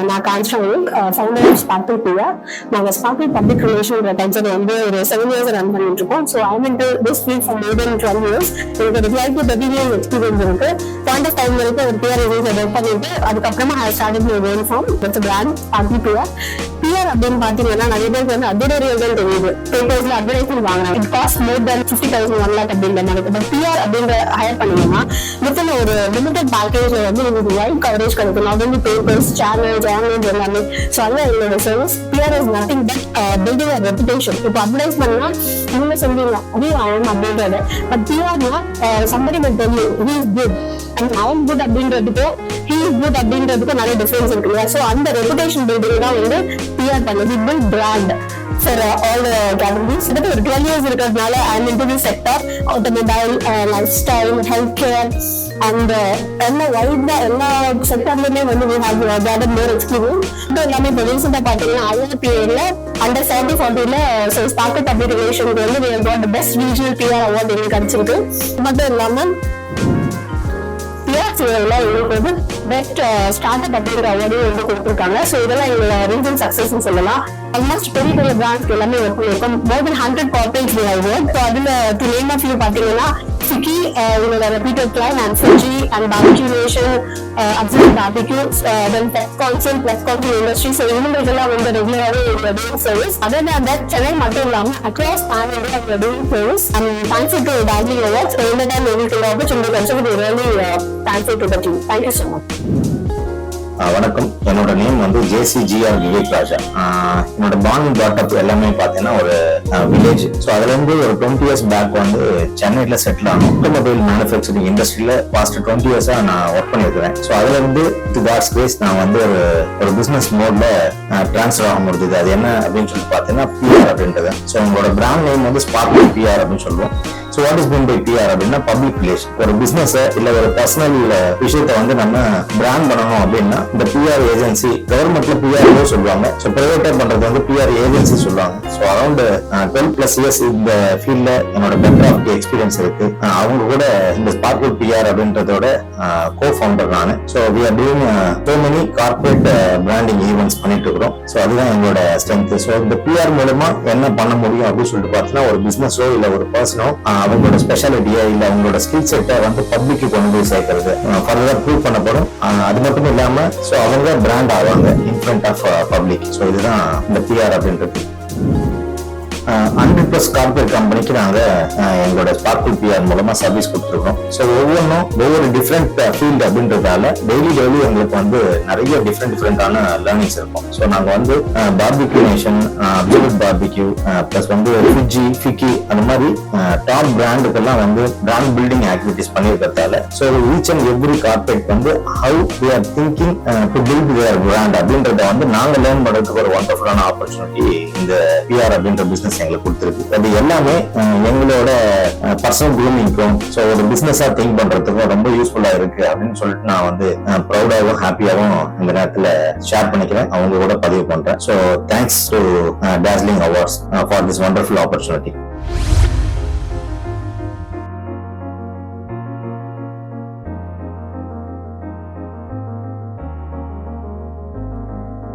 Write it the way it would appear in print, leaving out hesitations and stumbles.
நான் constant founder of Sparkle Priya. நாங்கள் Sparkle public relation culture வந்து ஒரு 7 years ரன் பண்ணிட்டு இருக்கோம். So I mean to this field for more than 12 years. எனக்கு ஒரு 30 years எக்ஸ்பீரியன்ஸ் இருக்கு. பாயிண்ட் ஆஃப் டைம் வரைக்கும் ஒரு பிஆர் ரிவ்யூஸ் ஒர்க் பண்ணிட்டு அதுக்கப்புறமா I started my own firm with brand Sparkle Priya. PR அப்படின்னு பாத்தீங்கன்னா நிறைய பேருக்கு வந்து அட்வர்டைஸ்மெண்ட் தான் தெரியுது. பேப்பர்ஸ்ல அட்வர்டைஸ்மெண்ட் வாங்குறாங்க. It cost more than 50,000 1 lakh அப்படின்ற மாதிரி. பட் பிஆர் அப்படின்ற ஹையர் பண்ணீங்கன்னா வித்தின் ஒரு லிமிடெட் பேக்கேஜ்ல வந்து உங்களுக்கு வைட் கவரேஜ் கிடைக்கும். Not only papers, channels, online எல்லாமே. ஸோ அதுதான் எங்களோட service. PR is nothing but building a reputation. இப்போ அட்வர்டைஸ் பண்ணா நீங்க சொல்றீங்க அது ஆயம் அப்படின்றது. பட் பிஆர்னா somebody will tell you he is good and I am good அப்படின்றதுக்கும் he is good அப்படின்றதுக்கும் நிறைய டிஃபரன்ஸ் இருக்கு இல்லையா? ஸோ அந்த ரெப்புடேஷன் பில்டிங் தான் வந்து பிஆர் பண்ணுது. Build brand for all the categories. கிட்டத்தட்ட ஒரு 12 years இருக்கிறதுனால I am into this sector, automobile, lifestyle, healthcare and எல்லா வைடா எல்லா செக்டர்லயுமே வந்து we have gathered more experience. இது எல்லாமே இப்போ ரீசெண்டா பாத்தீங்கன்னா IRPA under 70-40 so Sparkle public ரிலேஷனுக்கு வந்து we have got the best regional PR award எங்களுக்கு கிடைச்சிருக்கு. மட்டும் இல்லாம எங்களுக்கு வந்து பெஸ்ட் ஸ்டார்ட் அப் அப்படிங்கிற அவார்டையும் வந்து கொடுத்துருக்காங்க. ஸோ இதெல்லாம் எங்களோட ரீசன் சக்சஸ்ன்னு சொல்லலாம். ஆல்மோஸ்ட் பெரிய பெரிய பிராண்ட்ஸ்க்கு எல்லாமே ஒர்க் பண்ணியிருக்கோம். மோர் தென் 100 corporates we have worked. So அதுல டு நேம் ஆஃப் யூ பாத்தீங்கன்னா Fiki, இவங்களோட reputed client, and Fuji and Barbecue Nation, Absolute Barbecue, then Plus Council Industry. So இவங்களுக்கெல்லாம் வந்து ரெகுலராகவே doing service. Other than that, Chennai மட்டும் இல்லாம across pan India we are doing service. And thankful to Dazzling Awards. So in the time we will opportunity to consider really thankful to the team. Thank you so much. வணக்கம். என்னோட name வந்து JCGR Vivek ராஜா. என்னோட born dot எல்லாமே பார்த்தீங்கன்னா ஒரு village. So அதுல இருந்து ஒரு 20 years பேக் வந்து சென்னையில செட்டில் ஆனோம். ஆட்டோமொபைல் மேனுஃபேக்சரிங் இண்டஸ்ட்ரியில பாஸ்ட் 20 years நான் ஒர்க் பண்ணியிருக்கிறேன். ஸோ அதுல இருந்து டு காட்ஸ் கிரேஸ் நான் வந்து ஒரு பிசினஸ் மோட்ல டிரான்ஸ்ஃபர் ஆக முடியுது. அது என்ன அப்படின்னு சொல்லி பார்த்தீங்கன்னா பிஆர் அப்படின்றது. ஸோ உங்களோட பிராண்ட் நேம் வந்து ஸ்பார்க்கிள் பிஆர் அப்படின்னு சொல்லுவோம். So what is mean by PR அப்படின்னா பப்ளிக் ரிலேஷன். ஒரு பிசினஸ் இல்ல ஒரு பர்சனல் விஷயத்த வந்து நம்ம பிராண்ட் பண்ணணும் அப்படின்னா இந்த பிஆர் ஏஜென்சி, கவர்மெண்ட்ல பிஆர்ஓ சொல்லுவாங்க. ஸோ பிரைவேட்டா பண்றது வந்து பிஆர் ஏஜென்சி சொல்லுவாங்க. ஸோ அரௌண்ட் 12+ years இந்த ஃபீல்ட்ல என்னோட பெட்டர் ஆஃப் எக்ஸ்பீரியன்ஸ் இருக்கு. அவங்க கூட இந்த ஸ்பார்க்கிள் பிஆர் அப்படின்றதோட கோ ஃபவுண்டர் நான். So we are doing so many corporate branding events பண்ணிட்டு இருக்கிறோம். ஸோ அதுதான் எங்களோட ஸ்ட்ரென்த். ஸோ இந்த பிஆர் மூலமா என்ன பண்ண முடியும் அப்படின்னு சொல்லிட்டு பார்த்தீங்கன்னா ஒரு பிசினஸோ இல்ல ஒரு பர்சனோ அவங்களோட ஸ்பெஷாலிட்டியா இல்ல அவங்களோட ஸ்கில் செட்டை வந்து பப்ளிக்கு கொண்டு போய் சேர்க்கறது ஃபர்தர் ப்ரூவ் பண்ணப்படும். அது மட்டும் இல்லாம ஸோ அவங்க பிராண்ட் ஆவாங்க in front of public. So இதுதான் இந்த பிஆர் அப்படின்றது. 100+ கார்பரேட் கம்பெனிக்கு நாங்க எங்களோட ஸ்பார்க்கிள் பிஆர் மூலமா சர்வீஸ் கொடுத்துருக்கோம். ஸோ ஒவ்வொன்றும் ஒவ்வொரு டிஃப்ரெண்ட் ஃபீல்டு அப்படின்றதால டெய்லி எங்களுக்கு வந்து நிறைய டிஃப்ரெண்டான லேர்னிங்ஸ் இருக்கும். ஸோ நாங்க வந்து Barbeque Nation, Absolute Barbeque, plus வந்து Fuji, Fiki அந்த மாதிரி டாப் பிராண்டுக்கெல்லாம் வந்து பிராண்ட் பில்டிங் ஆக்டிவிட்டிஸ் பண்ணியிருக்கிறதால so each and every corporate வந்து how we are thinking to build their brand அப்படின்றத வந்து நாங்க லேர்ன் பண்றதுக்கு ஒரு வண்டர்ஃபுல்லான ஆப்பர்ச்சுனிட்டி இந்த பிஆர் அப்படின்ற பிசினஸ் எங்களுக்கு கொடுத்துருக்கு. அது எல்லாமே எங்களோட பர்சனல் க்ரூமிங்க்கும் ஸோ ஒரு பிசினஸா திங்க் பண்றதுக்கும் ரொம்ப யூஸ்ஃபுல்லா இருக்கு அப்படின்னு சொல்லிட்டு நான் வந்து ப்ரௌடாகவும் ஹாப்பியாகவும் இந்த நேரத்துல ஷேர் பண்ணிக்கிறேன், அவங்க கூட பதிவு பண்றேன். So thanks to Dazzling Awards for this wonderful opportunity.